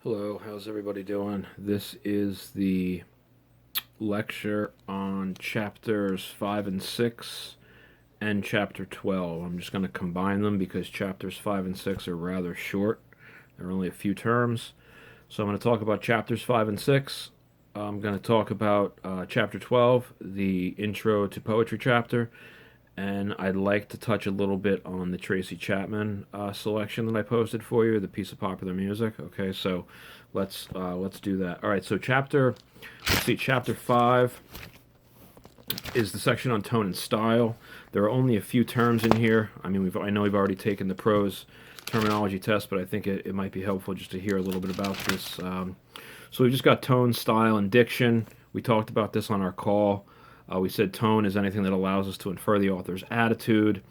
Hello, how's everybody doing? This is the lecture on chapters 5 and 6 and chapter 12. I'm just going to combine them because chapters 5 and 6 are rather short. There are only a few terms. So I'm going to talk about chapters 5 and 6. I'm going to talk about chapter 12, the intro to poetry chapter, and I'd like to touch a little bit on the Tracy Chapman selection that I posted for you, the piece of popular music. Okay, so let's do that. All right, so chapter 5 is the section on tone and style. There are only a few terms in here. I mean, I know we've already taken the prose terminology test, but I think it might be helpful just to hear a little bit about this. So we've just got tone, style, and diction. We talked about this on our call. We said tone is anything that allows us to infer the author's attitude.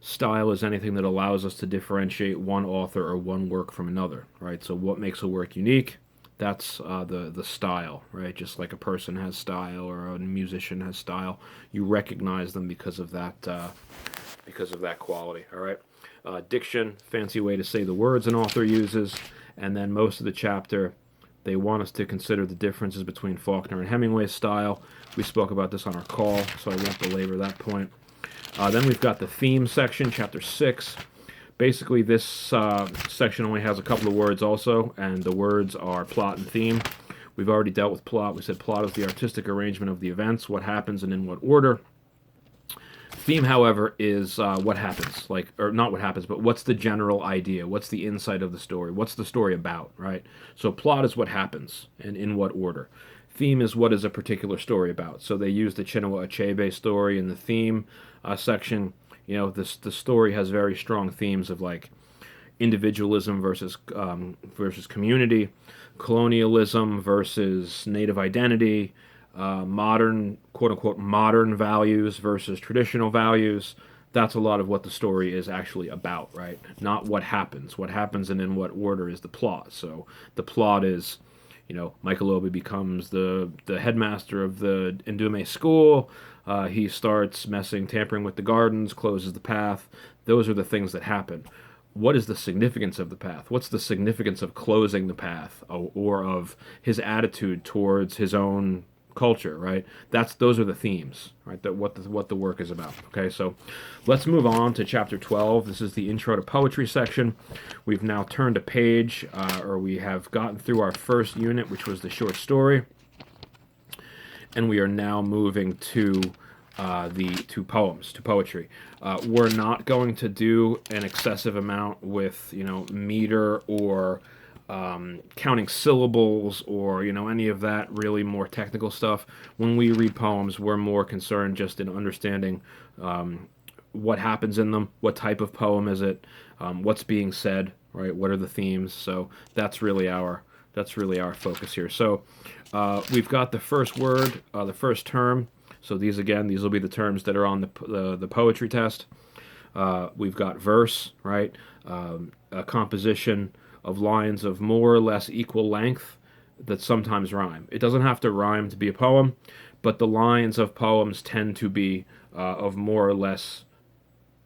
Style is anything that allows us to differentiate one author or one work from another, right? So what makes a work unique? That's the style, right? Just like a person has style or a musician has style, you recognize them because of that quality. All right. Diction, fancy way to say the words an author uses, and then most of the chapter they want us to consider the differences between Faulkner and Hemingway's style. We spoke about this on our call, so I won't belabor that point. Then we've got the theme section, chapter 6. Basically, this section only has a couple of words also, and the words are plot and theme. We've already dealt with plot. We said plot is the artistic arrangement of the events, what happens and in what order. Theme, however, is what happens, or not what happens, but what's the general idea? What's the insight of the story? What's the story about, right? So plot is what happens and in what order. Theme is what is a particular story about. So they use the Chinua Achebe story in the theme section. You know, the story has very strong themes of like individualism versus community, colonialism versus native identity, modern, quote unquote, modern values versus traditional values. That's a lot of what the story is actually about, right? Not what happens. What happens and in what order is the plot. So the plot is, Michael Obi becomes the headmaster of the Ndume school. He starts tampering with the gardens, closes the path. Those are the things that happen. What is the significance of the path? What's the significance of closing the path, or of his attitude towards his own culture, right? Those are the themes, right? That what the work is about. Okay, so let's move on to chapter 12. This is the intro to poetry section. We've now turned a page, or we have gotten through our first unit, which was the short story, and we are now moving to poetry. We're not going to do an excessive amount with meter or counting syllables or any of that really more technical stuff. When we read poems, we're more concerned just in understanding what happens in them, what type of poem is it, what's being said, right? What are the themes? So that's really our focus here. So we've got the first word, the first term. So these will be the terms that are on the poetry test. We've got verse, right? A composition of lines of more or less equal length that sometimes rhyme. It doesn't have to rhyme to be a poem, but the lines of poems tend to be of more or less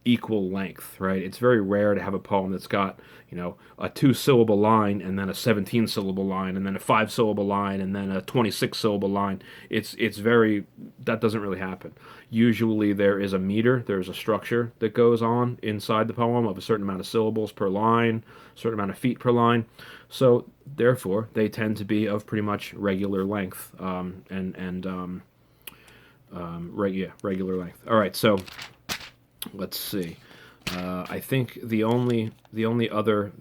equal length, right? It's very rare to have a poem that's got, a 2-syllable line and then a 17-syllable line and then a 5-syllable line and then a 26-syllable line. That doesn't really happen. Usually there is a meter, there's a structure that goes on inside the poem of a certain amount of syllables per line, a certain amount of feet per line. So therefore, they tend to be of pretty much regular length, regular length. All right, so let's see. I think the other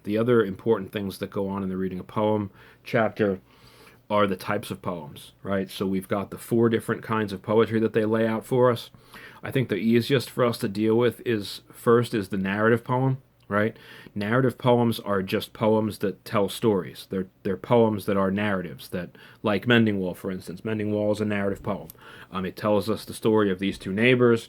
important things that go on in the reading a poem chapter are the types of poems, right? So we've got the 4 different kinds of poetry that they lay out for us. I think the easiest for us to deal with is the narrative poem, right? Narrative poems are just poems that tell stories. They're poems that are narratives, that, like Mending Wall, for instance. Mending Wall is a narrative poem. It tells us the story of these 2 neighbors,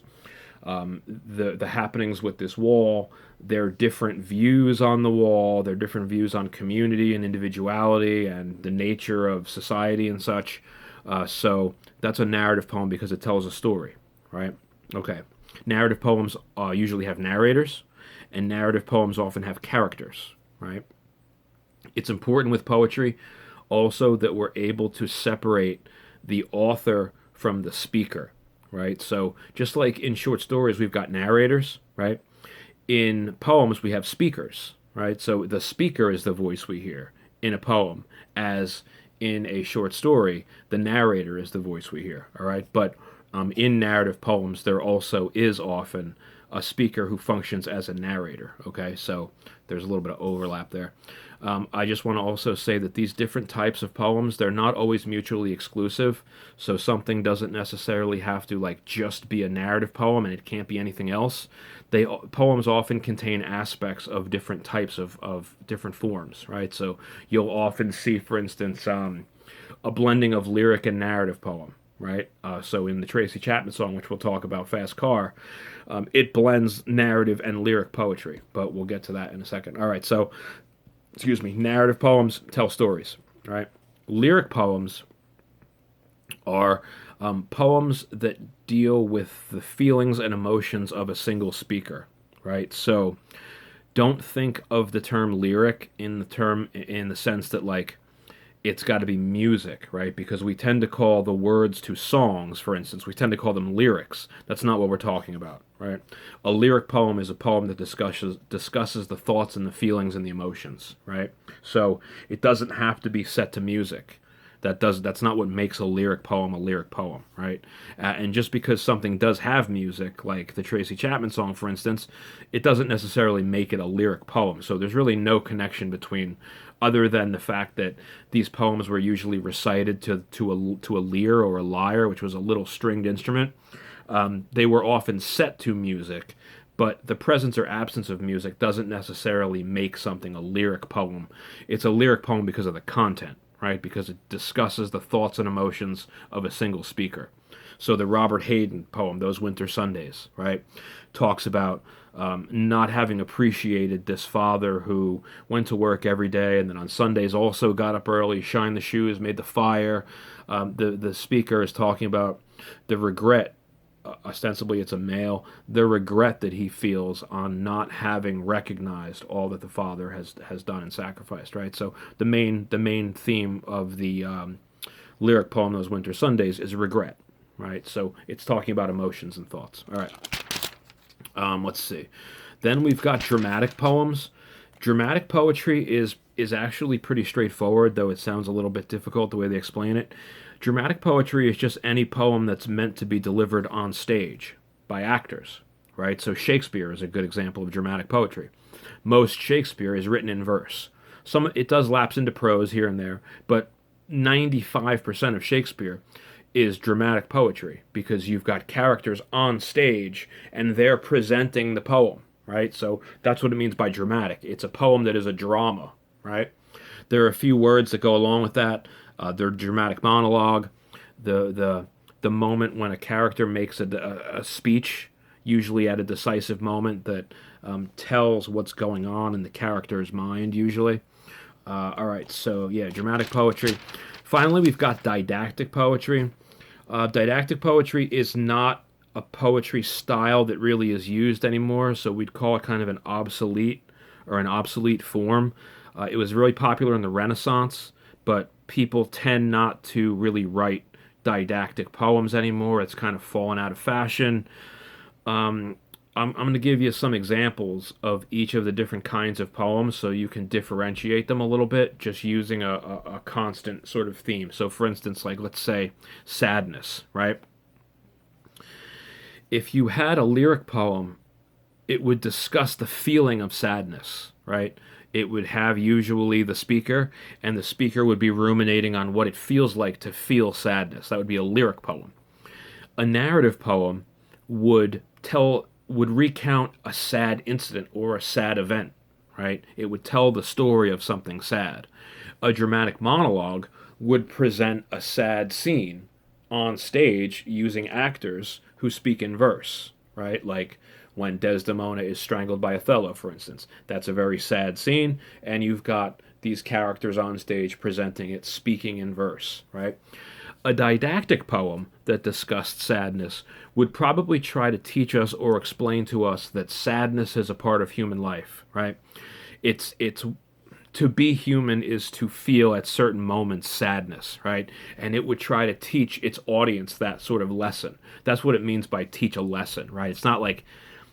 the happenings with this wall, their different views on the wall, their different views on community and individuality and the nature of society and such. So that's a narrative poem because it tells a story, right? Okay. Narrative poems usually have narrators, and narrative poems often have characters, right? It's important with poetry also that we're able to separate the author from the speaker, right? So just like in short stories, we've got narrators, right? In poems, we have speakers, right? So the speaker is the voice we hear in a poem, as in a short story, the narrator is the voice we hear, all right? But in narrative poems, there also is often a speaker who functions as a narrator, okay? So there's a little bit of overlap there. I just want to also say that these different types of poems, they're not always mutually exclusive. So something doesn't necessarily have to like just be a narrative poem and it can't be anything else. Poems often contain aspects of different types of different forms, right? So you'll often see, for instance, a blending of lyric and narrative poem, right? So in the Tracy Chapman song, which we'll talk about, Fast Car, it blends narrative and lyric poetry, but we'll get to that in a second. All right, so excuse me, narrative poems tell stories, right? Lyric poems are poems that deal with the feelings and emotions of a single speaker, right? So don't think of the term lyric in the sense that like it's got to be music, right? Because we tend to call the words to songs, for instance, we tend to call them lyrics. That's not what we're talking about, right? A lyric poem is a poem that discusses the thoughts and the feelings and the emotions, right? So it doesn't have to be set to music. That's not what makes a lyric poem, right? And just because something does have music, like the Tracy Chapman song, for instance, it doesn't necessarily make it a lyric poem. So there's really no connection between, other than the fact that these poems were usually recited to a lyre or a lyre, which was a little stringed instrument. They were often set to music, but the presence or absence of music doesn't necessarily make something a lyric poem. It's a lyric poem because of the content, right? Because it discusses the thoughts and emotions of a single speaker. So the Robert Hayden poem, Those Winter Sundays, right, talks about not having appreciated this father who went to work every day and then on Sundays also got up early, shined the shoes, made the fire. The speaker is talking about the regret, ostensibly it's a male, the regret that he feels on not having recognized all that the father has done and sacrificed, right? So the main theme of the lyric poem Those Winter Sundays is regret, right? So it's talking about emotions and thoughts. All right. Let's see. Then we've got dramatic poems. Dramatic poetry is actually pretty straightforward, though it sounds a little bit difficult the way they explain it. Dramatic poetry is just any poem that's meant to be delivered on stage by actors, right? So Shakespeare is a good example of dramatic poetry. Most Shakespeare is written in verse. It does lapse into prose here and there, but 95% of Shakespeare is dramatic poetry because you've got characters on stage and they're presenting the poem, right? So that's what it means by dramatic. It's a poem that is a drama, right? There are a few words that go along with that. Their dramatic monologue, the moment when a character makes a speech, usually at a decisive moment that tells what's going on in the character's mind, usually. All right, so yeah, dramatic poetry. Finally, we've got didactic poetry. Didactic poetry is not a poetry style that really is used anymore, so we'd call it kind of an obsolete form. It was really popular in the Renaissance, but people tend not to really write didactic poems anymore. It's kind of fallen out of fashion. I'm going to give you some examples of each of the different kinds of poems so you can differentiate them a little bit just using a constant sort of theme. So, for instance, like let's say sadness, right? If you had a lyric poem, it would discuss the feeling of sadness, right? It would have usually the speaker, and the speaker would be ruminating on what it feels like to feel sadness. That would be a lyric poem. A narrative poem would recount a sad incident or a sad event, right? It would tell the story of something sad. A dramatic monologue would present a sad scene on stage using actors who speak in verse, right? Like when Desdemona is strangled by Othello, for instance. That's a very sad scene, and you've got these characters on stage presenting it, speaking in verse, right? A didactic poem that discussed sadness would probably try to teach us or explain to us that sadness is a part of human life, right? It's to be human is to feel at certain moments sadness, right? And it would try to teach its audience that sort of lesson. That's what it means by teach a lesson, right? It's not like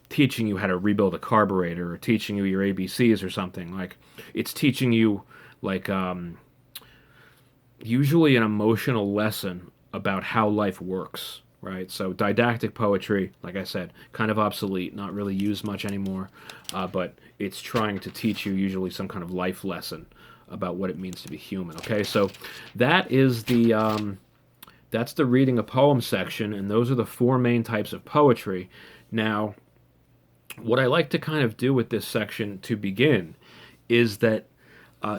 teaching you how to rebuild a carburetor or teaching you your ABCs or something. Like it's teaching you like usually an emotional lesson about how life works, right? So didactic poetry, like I said, kind of obsolete, not really used much anymore, but it's trying to teach you usually some kind of life lesson about what it means to be human. Okay, so that is that's the reading a poem section, and those are the four main types of poetry. Now, what I like to kind of do with this section to begin is that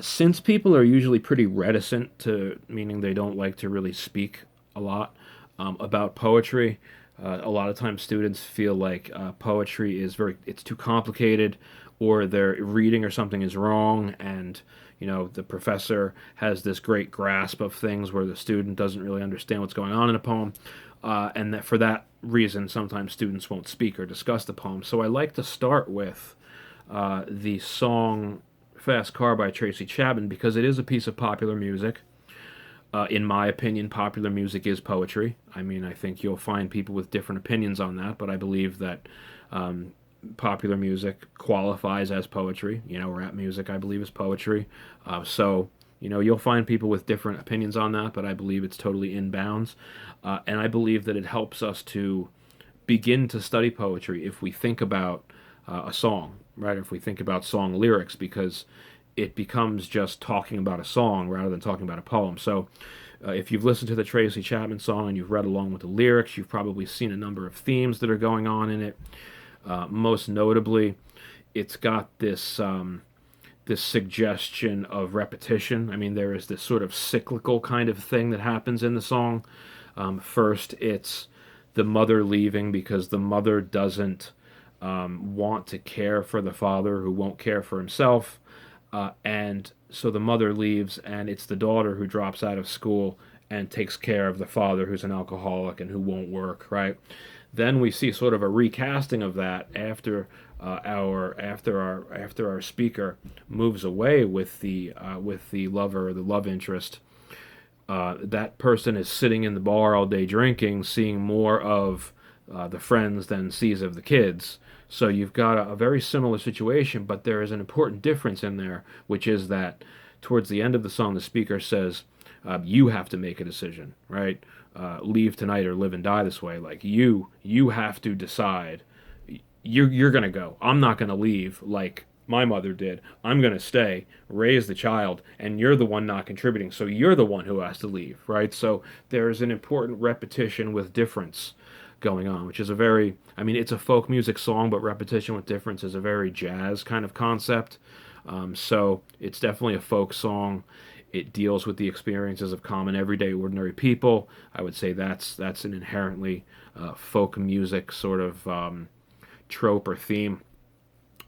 since people are usually pretty reticent to, meaning they don't like to really speak a lot about poetry, a lot of times students feel like poetry is it's too complicated, or their reading or something is wrong, and the professor has this great grasp of things where the student doesn't really understand what's going on in a poem, and that for that reason, sometimes students won't speak or discuss the poem. So I like to start with the song Fast Car by Tracy Chapman because it is a piece of popular music. In my opinion, popular music is poetry. I mean, I think you'll find people with different opinions on that, but I believe that popular music qualifies as poetry. Rap music, I believe, is poetry. So, you'll find people with different opinions on that, but I believe it's totally in bounds. And I believe that it helps us to begin to study poetry if we think about a song, right? If we think about song lyrics, because it becomes just talking about a song rather than talking about a poem. So if you've listened to the Tracy Chapman song and you've read along with the lyrics, you've probably seen a number of themes that are going on in it. Most notably, it's got this suggestion of repetition. I mean, there is this sort of cyclical kind of thing that happens in the song. First, it's the mother leaving because the mother doesn't want to care for the father who won't care for himself. And so the mother leaves, and it's the daughter who drops out of school and takes care of the father who's an alcoholic and who won't work, right? Then we see sort of a recasting of that after our speaker moves away with the lover or the love interest. That person is sitting in the bar all day drinking, seeing more of the friends than sees of the kids. So you've got a very similar situation, but there is an important difference in there, which is that towards the end of the song, the speaker says, "You have to make a decision, right? Leave tonight or live and die this way." Like you have to decide. You're gonna go. I'm not gonna leave like my mother did. I'm gonna stay, raise the child, and you're the one not contributing. So you're the one who has to leave, right? So there's an important repetition with difference going on, which is I mean, it's a folk music song, but repetition with difference is a very jazz kind of concept. So it's definitely a folk song. It deals with the experiences of common, everyday, ordinary people. I would say that's an inherently folk music sort of trope or theme.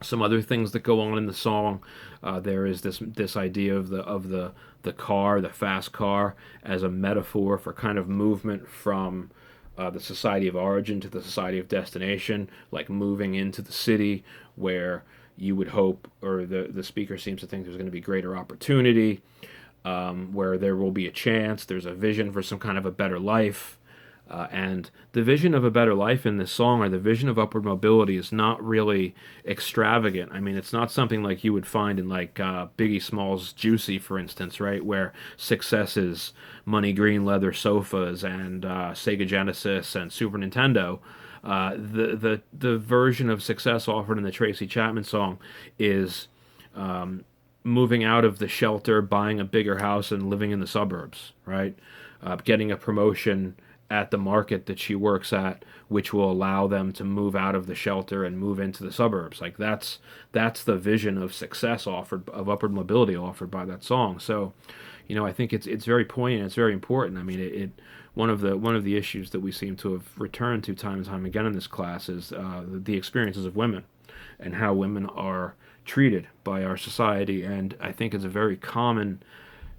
Some other things that go on in the song, there is this idea of the car, the fast car, as a metaphor for kind of movement from the society of origin to the society of destination, like moving into the city where you would hope, or the speaker seems to think there's going to be greater opportunity, where there will be a chance, there's a vision for some kind of a better life. And the vision of a better life in this song, or the vision of upward mobility, is not really extravagant. I mean, it's not something like you would find in like Biggie Smalls' Juicy, for instance, right? Where success is money green leather sofas and Sega Genesis and Super Nintendo. The version of success offered in the Tracy Chapman song is moving out of the shelter, buying a bigger house, and living in the suburbs, right? Getting a promotion at the market that she works at, which will allow them to move out of the shelter and move into the suburbs. Like that's the vision of success offered, of upward mobility offered by that song. So, I think it's very poignant. It's very important. I mean, it one of the issues that we seem to have returned to time and time again in this class is the experiences of women and how women are treated by our society. And I think it's a very common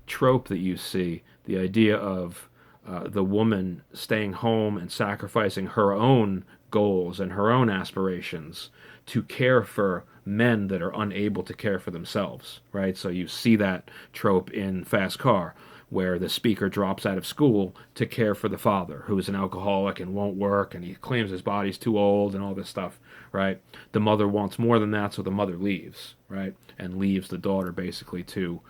trope that you see, the idea of the woman staying home and sacrificing her own goals and her own aspirations to care for men that are unable to care for themselves, right? So you see that trope in Fast Car, where the speaker drops out of school to care for the father, who is an alcoholic and won't work, and he claims his body's too old and all this stuff, right? The mother wants more than that, so the mother leaves, right? And leaves the daughter basically to,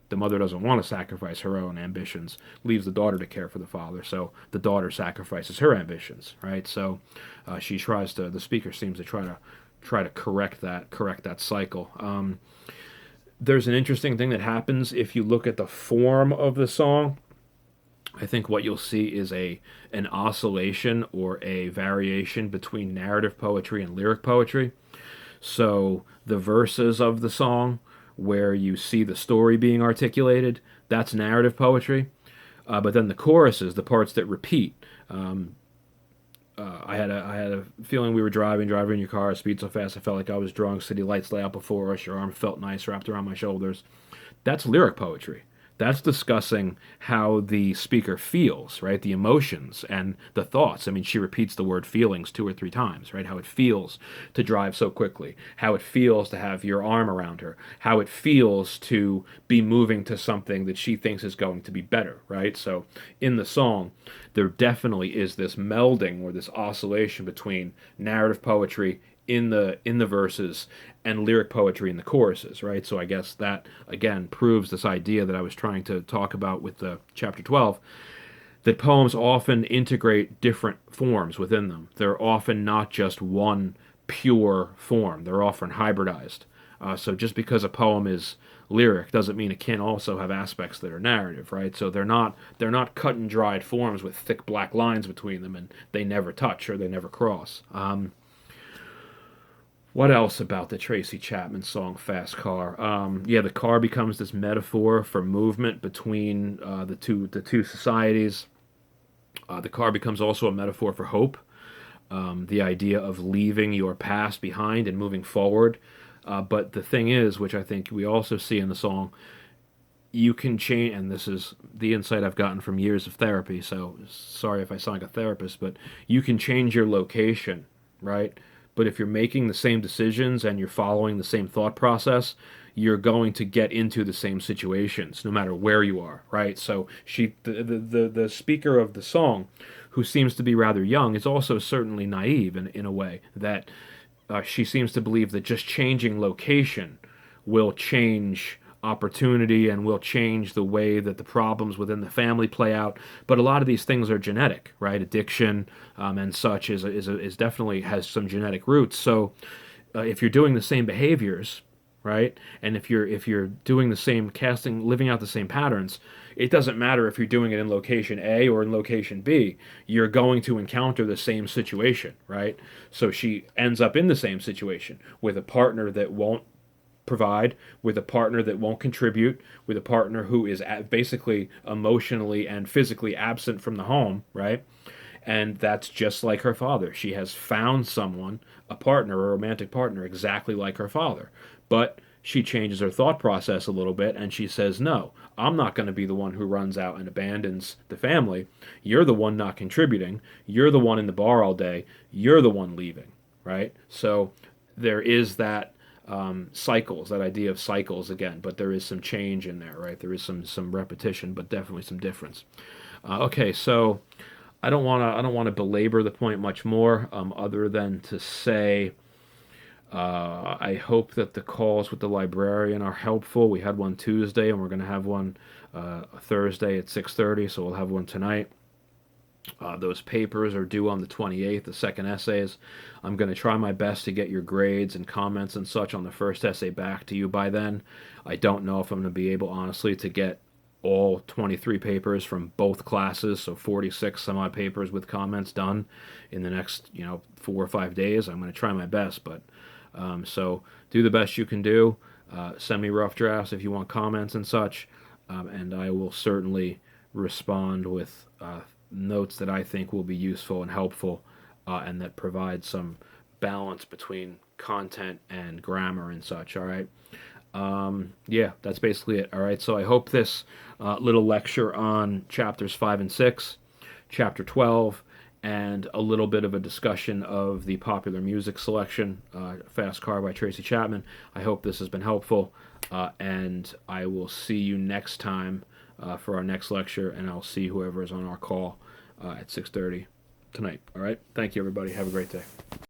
the mother doesn't want to sacrifice her own ambitions, leaves the daughter to care for the father, so the daughter sacrifices her ambitions, right? So she tries to, the speaker seems to try to correct that cycle. There's an interesting thing that happens if you look at the form of the song. I think what you'll see is an oscillation or a variation between narrative poetry and lyric poetry. So the verses of the song, where you see the story being articulated, that's narrative poetry. But then the choruses, the parts that repeat. I had a feeling we were driving in your car, speed so fast I felt like I was drunk. City lights lay out before us. Your arm felt nice wrapped around my shoulders. That's lyric poetry. That's discussing how the speaker feels, right? The emotions and the thoughts. I mean, she repeats the word feelings 2 or 3 times, right? How it feels to drive so quickly, how it feels to have your arm around her, how it feels to be moving to something that she thinks is going to be better, right? So in the song, there definitely is this melding or this oscillation between narrative poetry in the verses and lyric poetry in the choruses, right? So I guess that again proves this idea that I was trying to talk about with the chapter 12, that poems often integrate different forms within them. They're often not just one pure form. They're often hybridized. So just because a poem is lyric doesn't mean it can't also have aspects that are narrative, right? So they're not cut and dried forms with thick black lines between them, and they never touch or they never cross. What else about the Tracy Chapman song "Fast Car"? Yeah, the car becomes this metaphor for movement between the two societies. The car becomes also a metaphor for hope, the idea of leaving your past behind and moving forward. But the thing is, which I think we also see in the song, you can change, and this is the insight I've gotten from years of therapy, so sorry if I sound like a therapist, but you can change your location, right? But if you're making the same decisions and you're following the same thought process, you're going to get into the same situations no matter where you are, right? So the speaker of the song, who seems to be rather young, is also certainly naive in a way that she seems to believe that just changing location will change opportunity and will change the way that the problems within the family play out. But a lot of these things are genetic, right? Addiction and such is definitely has some genetic roots. So if you're doing the same behaviors, right, and if you're doing the same casting, living out the same patterns, it doesn't matter if you're doing it in location A or in location B. You're going to encounter the same situation, right? So she ends up in the same situation with a partner that won't provide, with a partner that won't contribute, with a partner who is basically emotionally and physically absent from the home, right? And that's just like her father. She has found someone, a partner, a romantic partner, exactly like her father. But she changes her thought process a little bit and she says, no, I'm not going to be the one who runs out and abandons the family. You're the one not contributing. You're the one in the bar all day. You're the one leaving, right? So there is that cycles, that idea of cycles again, but there is some change in there, right? There is some repetition, but definitely some difference. Okay, so I don't want to belabor the point much more, other than to say I hope that the calls with the librarian are helpful. We had one Tuesday, and we're going to have one Thursday at 6:30, so we'll have one tonight. Those papers are due on the 28th, the second essays. I'm going to try my best to get your grades and comments and such on the first essay back to you by then. I don't know if I'm going to be able, honestly, to get all 23 papers from both classes, so 46 some odd papers with comments done in the next, 4 or 5 days. I'm going to try my best, but so do the best you can do. Send me rough drafts if you want comments and such, and I will certainly respond with notes that I think will be useful and helpful, and that provide some balance between content and grammar and such. All right. Yeah, that's basically it. All right. So I hope this little lecture on chapters 5 and 6, chapter 12, and a little bit of a discussion of the popular music selection, Fast Car by Tracy Chapman. I hope this has been helpful, and I will see you next time for our next lecture, and I'll see whoever is on our call at 6:30 tonight. All right? Thank you, everybody. Have a great day.